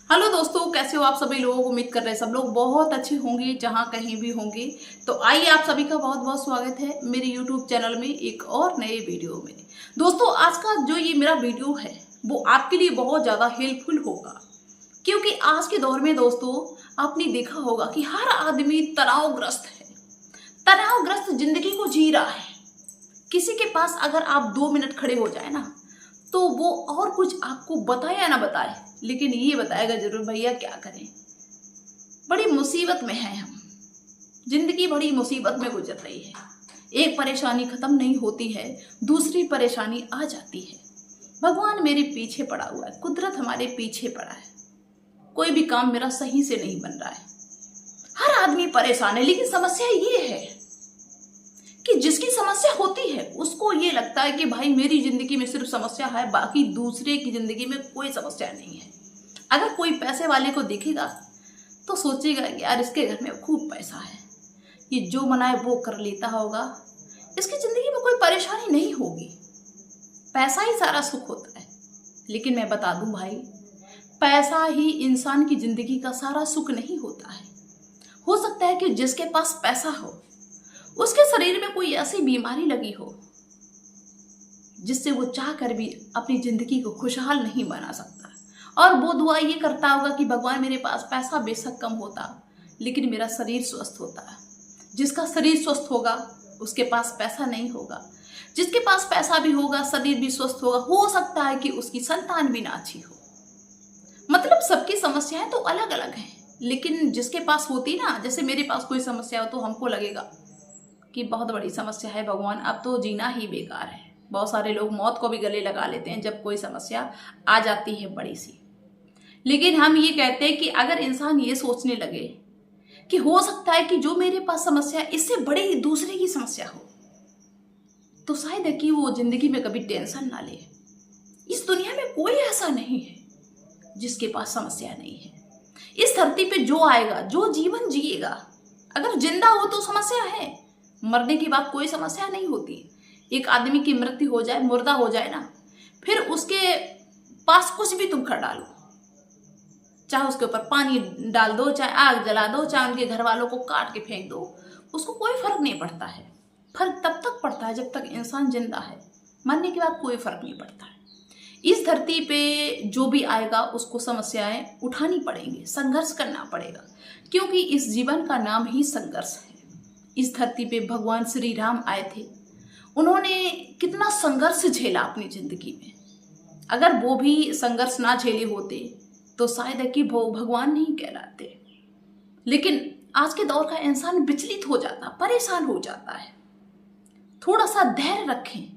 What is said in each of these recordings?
Hello दोस्तों, कैसे हो आप सभी लोग। उम्मीद कर रहे हैं सब लोग बहुत अच्छे होंगे जहां कहीं भी होंगे। तो आइए, आप सभी का बहुत बहुत स्वागत है मेरे यूट्यूब चैनल में एक और नए वीडियो में। दोस्तों, आज का जो ये मेरा वीडियो है वो आपके लिए बहुत ज़्यादा हेल्पफुल होगा, क्योंकि आज के दौर में दोस्तों आपने देखा होगा कि हर आदमी तनावग्रस्त है, तनावग्रस्त जिंदगी को जी रहा है। किसी के पास अगर आप 2 मिनट खड़े हो जाए ना, तो वो और कुछ आपको बताए या ना बताए, लेकिन ये बताएगा जरूर, भैया क्या करें, बड़ी मुसीबत में है हम, जिंदगी बड़ी मुसीबत में गुजर रही है। एक परेशानी खत्म नहीं होती है, दूसरी परेशानी आ जाती है। भगवान मेरे पीछे पड़ा हुआ है, कुदरत हमारे पीछे पड़ा है, कोई भी काम मेरा सही से नहीं बन रहा है। हर आदमी परेशान है, लेकिन समस्या ये है कि जिसकी समस्या होती है उसको ये लगता है कि भाई मेरी जिंदगी में सिर्फ समस्या है, बाकी दूसरे की जिंदगी में कोई समस्या नहीं है। अगर कोई पैसे वाले को दिखेगा तो सोचेगा कि यार इसके घर में खूब पैसा है, ये जो मनाए वो कर लेता होगा, इसकी जिंदगी में कोई परेशानी नहीं होगी, पैसा ही सारा सुख होता है। लेकिन मैं बता दूं भाई, पैसा ही इंसान की जिंदगी का सारा सुख नहीं होता है। हो सकता है कि जिसके पास पैसा हो उसके शरीर में कोई ऐसी बीमारी लगी हो जिससे वो चाह कर भी अपनी जिंदगी को खुशहाल नहीं बना सकता, और वो दुआ ये करता होगा कि भगवान मेरे पास पैसा बेशक कम होता लेकिन मेरा शरीर स्वस्थ होता। जिसका शरीर स्वस्थ होगा उसके पास पैसा नहीं होगा, जिसके पास पैसा भी होगा शरीर भी स्वस्थ होगा, हो सकता है कि उसकी संतान भी ना अच्छी हो। मतलब सबकी समस्याएं तो अलग अलग हैं, लेकिन जिसके पास होती ना, जैसे मेरे पास कोई समस्या हो तो हमको लगेगा कि बहुत बड़ी समस्या है, भगवान अब तो जीना ही बेकार है। बहुत सारे लोग मौत को भी गले लगा लेते हैं जब कोई समस्या आ जाती है बड़ी सी। लेकिन हम ये कहते हैं कि अगर इंसान ये सोचने लगे कि हो सकता है कि जो मेरे पास समस्या है इससे बड़ी दूसरे की समस्या हो, तो शायद है कि वो जिंदगी में कभी टेंशन ना ले। इस दुनिया में कोई ऐसा नहीं है जिसके पास समस्या नहीं है। इस धरती पे जो आएगा, जो जीवन जिएगा, अगर जिंदा हो तो समस्या है, मरने की बात कोई समस्या नहीं होती। एक आदमी की मृत्यु हो जाए, मुर्दा हो जाए ना, फिर उसके पास कुछ भी तुम कर डालो, चाहे उसके ऊपर पानी डाल दो, चाहे आग जला दो, चाहे उनके घर वालों को काट के फेंक दो, उसको कोई फर्क नहीं पड़ता है। फर्क तब तक पड़ता है जब तक इंसान जिंदा है, मरने के बाद कोई फर्क नहीं पड़ता है। इस धरती पे जो भी आएगा उसको समस्याएं उठानी पड़ेंगी, संघर्ष करना पड़ेगा, क्योंकि इस जीवन का नाम ही संघर्ष है। इस धरती पे भगवान श्री राम आए थे, उन्होंने कितना संघर्ष झेला अपनी जिंदगी में। अगर वो भी संघर्ष ना झेले होते तो शायद है कि वो भगवान नहीं कहलाते। लेकिन आज के दौर का इंसान विचलित हो जाता, परेशान हो जाता है। थोड़ा सा धैर्य रखें,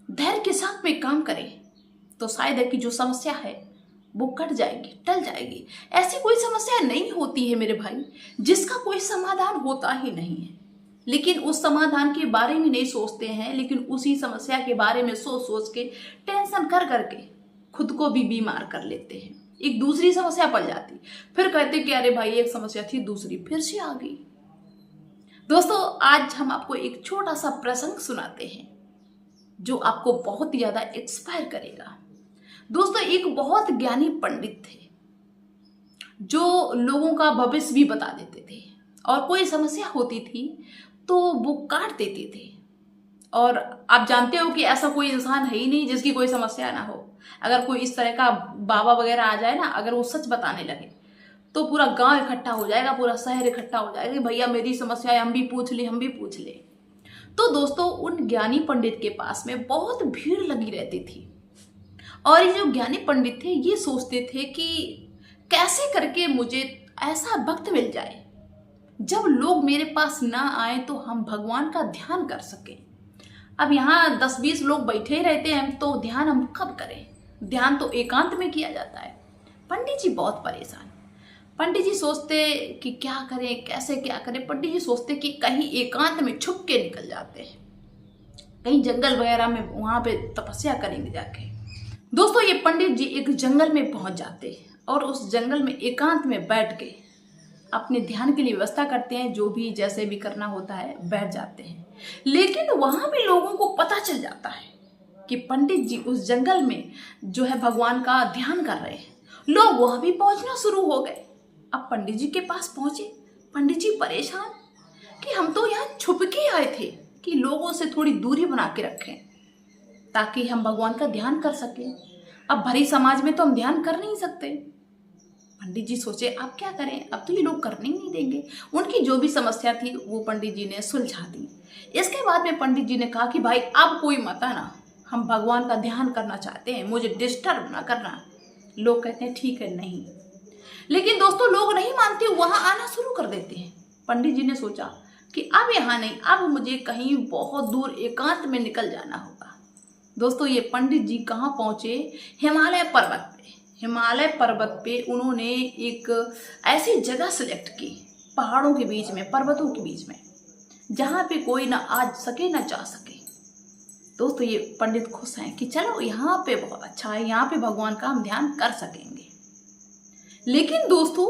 धैर्य के साथ में काम करें, तो शायद है कि जो समस्या है वो कट जाएगी, टल जाएगी। ऐसी कोई समस्या नहीं होती है मेरे भाई जिसका कोई समाधान होता ही नहीं है, लेकिन उस समाधान के बारे में नहीं सोचते हैं, लेकिन उसी समस्या के बारे में सोच सोच के, टेंशन कर करके खुद को भी बीमार कर लेते हैं। एक दूसरी समस्या पड़ जाती, फिर कहते कि अरे भाई एक समस्या थी, दूसरी फिर से आ गई। दोस्तों, आज हम आपको एक छोटा सा प्रसंग सुनाते हैं जो आपको बहुत ही ज्यादा इंस्पायर करेगा। दोस्तों, एक बहुत ज्ञानी पंडित थे जो लोगों का भविष्य भी बता देते थे, और कोई समस्या होती थी तो वो काट देते थे। और आप जानते हो कि ऐसा कोई इंसान है ही नहीं जिसकी कोई समस्या ना हो। अगर कोई इस तरह का बाबा वगैरह आ जाए ना, अगर वो सच बताने लगे तो पूरा गांव इकट्ठा हो जाएगा, पूरा शहर इकट्ठा हो जाएगा कि भैया मेरी समस्या है, हम भी पूछ ले, हम भी पूछ ले। तो दोस्तों, उन ज्ञानी पंडित के पास में बहुत भीड़ लगी रहती थी, और ये जो ज्ञानी पंडित थे ये सोचते थे कि कैसे करके मुझे ऐसा वक्त मिल जाए जब लोग मेरे पास ना आए तो हम भगवान का ध्यान कर सकें। अब यहाँ 10-20 लोग बैठे रहते हैं तो ध्यान हम कब करें? ध्यान तो एकांत में किया जाता है। पंडित जी बहुत परेशान, पंडित जी सोचते कि क्या करें, कैसे क्या करें। पंडित जी सोचते कि कहीं एकांत में छुप के निकल जाते हैं, कहीं जंगल वगैरह में, वहां पे तपस्या करेंगे जाके। दोस्तों, ये पंडित जी एक जंगल में पहुंच जाते हैं और उस जंगल में एकांत में बैठ के अपने ध्यान के लिए व्यवस्था करते हैं, जो भी जैसे भी करना होता है बैठ जाते हैं। लेकिन वहां भी लोगों को पता चल जाता है कि पंडित जी उस जंगल में जो है भगवान का ध्यान कर रहे हैं। लोग वहां भी पहुंचना शुरू हो गए। अब पंडित जी के पास पहुंचे। पंडित जी परेशान कि हम तो यहाँ छुप के आए थे कि लोगों से थोड़ी दूरी बना के रखें ताकि हम भगवान का ध्यान कर सकें। अब भरी समाज में तो हम ध्यान कर नहीं सकते। पंडित जी सोचे अब क्या करें, अब तो ये लोग करने ही नहीं देंगे। उनकी जो भी समस्या थी वो पंडित जी ने सुलझा दी। इसके बाद में पंडित जी ने कहा कि भाई अब कोई मत आना, हम भगवान का ध्यान करना चाहते हैं, मुझे डिस्टर्ब ना करना। लोग कहते हैं ठीक है नहीं, लेकिन दोस्तों लोग नहीं मानते, वहां आना शुरू कर देते हैं। पंडित जी ने सोचा कि अब यहाँ नहीं, अब मुझे कहीं बहुत दूर एकांत में निकल जाना होगा। दोस्तों ये पंडित जी कहाँ पहुंचे? हिमालय पर्वत पे। हिमालय पर्वत पे उन्होंने एक ऐसी जगह सिलेक्ट की, पहाड़ों के बीच में, पर्वतों के बीच में, जहां पे कोई ना आ सके ना जा सके। दोस्तों ये पंडित खुश हैं कि चलो यहाँ पे बहुत अच्छा है, यहाँ पे भगवान का हम ध्यान कर सकेंगे। लेकिन दोस्तों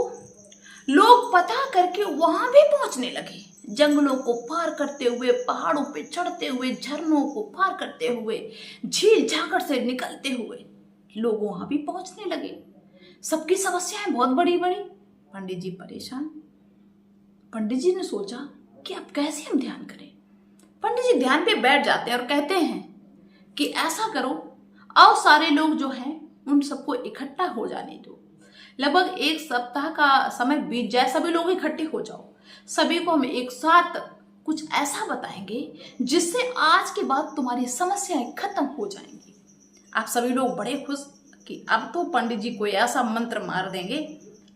लोग पता करके वहां भी पहुंचने लगे, जंगलों को पार करते हुए, पहाड़ों पे चढ़ते हुए, झरनों को पार करते हुए, झील झाकड़ से निकलते हुए लोग वहां भी पहुंचने लगे। सबकी समस्याएं बहुत बड़ी बड़ी। पंडित जी परेशान। पंडित जी ने सोचा कि अब कैसे हम ध्यान करें। पंडित जी ध्यान पे बैठ जाते हैं और कहते हैं कि ऐसा करो, आओ सारे लोग जो हैं उन सबको इकट्ठा हो जाने दो। लगभग 1 सप्ताह का समय बीत जाए, सभी लोग इकट्ठे हो जाओ। सभी को हम एक साथ कुछ ऐसा बताएंगे जिससे आज के बाद तुम्हारी समस्याएं खत्म हो जाएंगी। आप सभी लोग बड़े खुश कि अब तो पंडित जी कोई ऐसा मंत्र मार देंगे,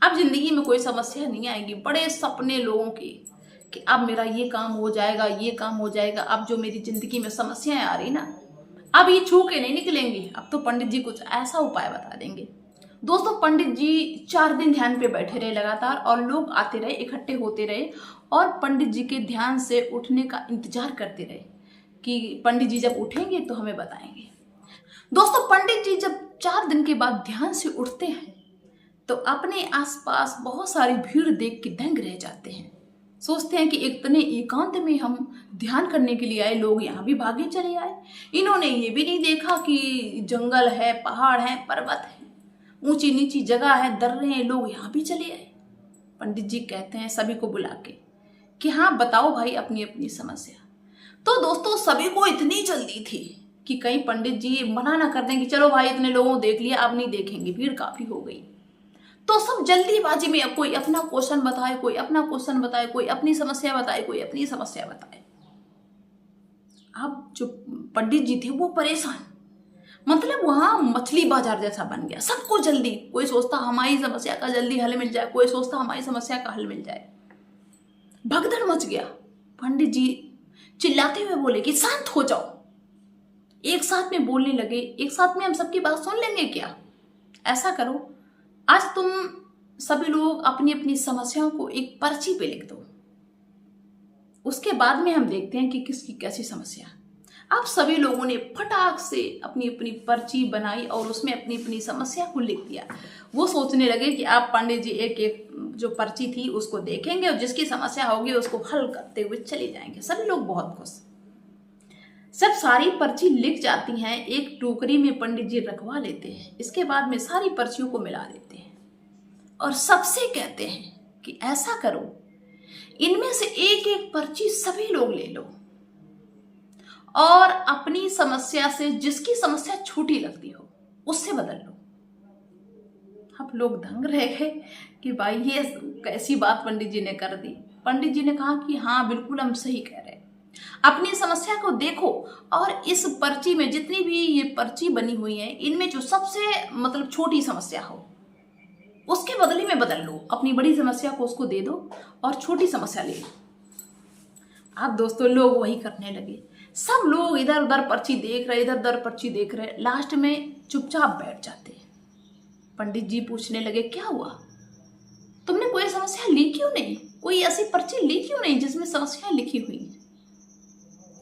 अब जिंदगी में कोई समस्या नहीं आएगी। बड़े सपने लोगों के कि अब मेरा ये काम हो जाएगा, ये काम हो जाएगा, अब जो मेरी जिंदगी में समस्याएं आ रही ना, अब ये छू के नहीं निकलेंगी। अब तो पंडित जी कुछ ऐसा उपाय बता देंगे। दोस्तों पंडित जी 4 दिन ध्यान पे बैठे रहे लगातार, और लोग आते रहे, इकट्ठे होते रहे और पंडित जी के ध्यान से उठने का इंतजार करते रहे कि पंडित जी जब उठेंगे तो हमें बताएंगे। दोस्तों पंडित जी जब 4 दिन के बाद ध्यान से उठते हैं तो अपने आसपास बहुत सारी भीड़ देख के दंग रह जाते हैं। सोचते हैं कि इतने एकांत में हम ध्यान करने के लिए आए, लोग यहाँ भी भागे चले आए। इन्होंने ये भी नहीं देखा कि जंगल है, पहाड़ है, पर्वत है, ऊंची नीची जगह है, दर्रे हैं, लोग यहाँ भी चले आए। पंडित जी कहते हैं सभी को बुला के कि हाँ बताओ भाई अपनी अपनी समस्या। तो दोस्तों सभी को इतनी जल्दी थी कि कहीं पंडित जी मना ना कर दें कि चलो भाई इतने लोगों को देख लिया, अब नहीं देखेंगे, भीड़ काफी हो गई। तो सब जल्दीबाजी में कोई अपना क्वेश्चन बताए, कोई अपना क्वेश्चन बताए, कोई अपनी समस्या बताए, कोई अपनी समस्या बताए। अब जो पंडित जी थे वो परेशान, मतलब वहां मछली बाजार जैसा बन गया। सबको जल्दी, कोई सोचता हमारी समस्या का जल्दी हल मिल जाए, कोई सोचता हमारी समस्या का हल मिल जाए। भगदड़ मच गया। पंडित जी चिल्लाते हुए बोले कि शांत हो जाओ। एक साथ में बोलने लगे, एक साथ में हम सबकी बात सुन लेंगे क्या? ऐसा करो, आज तुम सभी लोग अपनी अपनी समस्याओं को एक पर्ची पे लिख दो, उसके बाद में हम देखते हैं कि किसकी कैसी समस्या। आप सभी लोगों ने फटाक से अपनी अपनी पर्ची बनाई और उसमें अपनी अपनी समस्या को लिख दिया। वो सोचने लगे कि आप पंडित जी एक एक जो पर्ची थी उसको देखेंगे और जिसकी समस्या होगी उसको हल करते हुए चले जाएंगे। सभी लोग बहुत खुश। जब सारी पर्ची लिख जाती हैं, एक टोकरी में पंडित जी रखवा लेते हैं। इसके बाद में सारी पर्चियों को मिला देते हैं और सबसे कहते हैं कि ऐसा करो, इनमें से एक एक पर्ची सभी लोग ले लो और अपनी समस्या से जिसकी समस्या छोटी लगती हो उससे बदल लो। अब लोग दंग रह गए कि भाई ये कैसी बात पंडित जी ने कर दी। पंडित जी ने कहा कि हाँ बिल्कुल हम सही कह रहे हैं, अपनी समस्या को देखो और इस पर्ची में जितनी भी ये पर्ची बनी हुई है इनमें जो सबसे मतलब छोटी समस्या हो उसके बदले में बदल लो। अपनी बड़ी समस्या को उसको दे दो और छोटी समस्या ले लो। अब दोस्तों लोग वही करने लगे। सब लोग इधर उधर पर्ची देख रहे, इधर उधर पर्ची देख रहे, लास्ट में चुपचाप बैठ जाते हैं। पंडित जी पूछने लगे क्या हुआ, तुमने कोई समस्या ली क्यों नहीं, कोई ऐसी पर्ची ली क्यों नहीं जिसमें समस्याएं लिखी हुई हैं?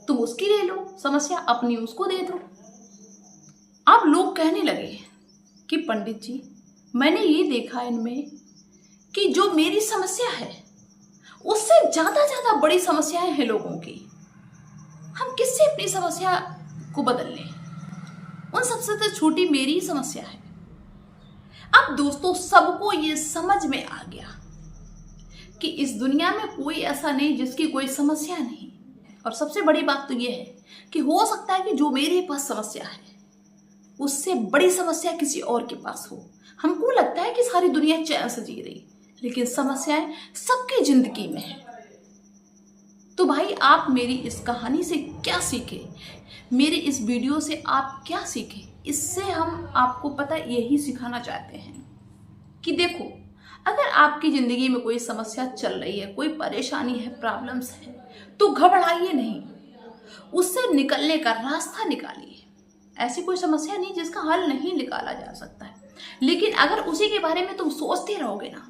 तुम उसकी ले लो समस्या, अपनी उसको दे दो। अब लोग कहने लगे कि पंडित जी मैंने ये देखा इनमें कि जो मेरी समस्या है उससे ज्यादा बड़ी समस्याएं हैं लोगों की, हम किससे अपनी समस्या को बदल लें? उन सबसे तो छोटी मेरी समस्या है। अब दोस्तों सबको ये समझ में आ गया कि इस दुनिया में कोई ऐसा नहीं जिसकी कोई समस्या नहीं। और सबसे बड़ी बात तो ये है कि हो सकता है कि जो मेरे पास समस्या है उससे बड़ी समस्या किसी और के पास हो। हमको लगता है कि सारी दुनिया चैन से जी रही, लेकिन समस्याएं सबकी जिंदगी में है। तो भाई आप मेरी इस कहानी से क्या सीखे, मेरे इस वीडियो से आप क्या सीखे, इससे हम आपको पता यही सिखाना चाहते हैं कि देखो, अगर आपकी जिंदगी में कोई समस्या चल रही है, कोई परेशानी है, प्रॉब्लम्स है, तो घबराइए नहीं, उससे निकलने का रास्ता निकालिए। ऐसी कोई समस्या नहीं जिसका हल नहीं निकाला जा सकता है, लेकिन अगर उसी के बारे में तुम सोचते रहोगे ना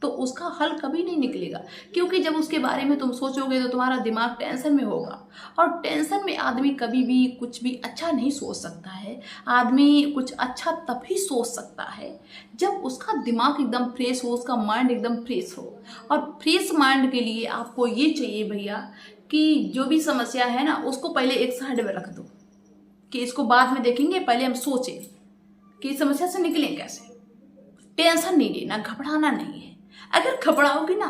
तो उसका हल कभी नहीं निकलेगा। क्योंकि जब उसके बारे में तुम सोचोगे तो तुम्हारा दिमाग टेंशन में होगा, और टेंशन में आदमी कभी भी कुछ भी अच्छा नहीं सोच सकता है। आदमी कुछ अच्छा तभी सोच सकता है जब उसका दिमाग एकदम फ्रेश हो, उसका माइंड एकदम फ्रेश हो। और फ्रेश माइंड के लिए आपको ये चाहिए भैया कि जो भी समस्या है ना उसको पहले एक साइड में रख दो कि इसको बाद में देखेंगे, पहले हम सोचें कि इस समस्या से निकलें कैसे। टेंशन नहीं लेना, घबराना नहीं है। अगर घबराओगी ना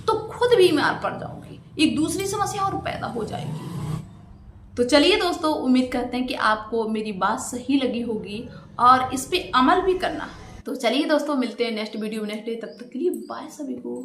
तो खुद भी बीमार पड़ जाओगी, एक दूसरी समस्या और पैदा हो जाएगी। तो चलिए दोस्तों, उम्मीद करते हैं कि आपको मेरी बात सही लगी होगी और इस पे अमल भी करना। तो चलिए दोस्तों, मिलते हैं नेक्स्ट वीडियो में नेक्स्ट डे। तब तक के लिए बाय सभी को।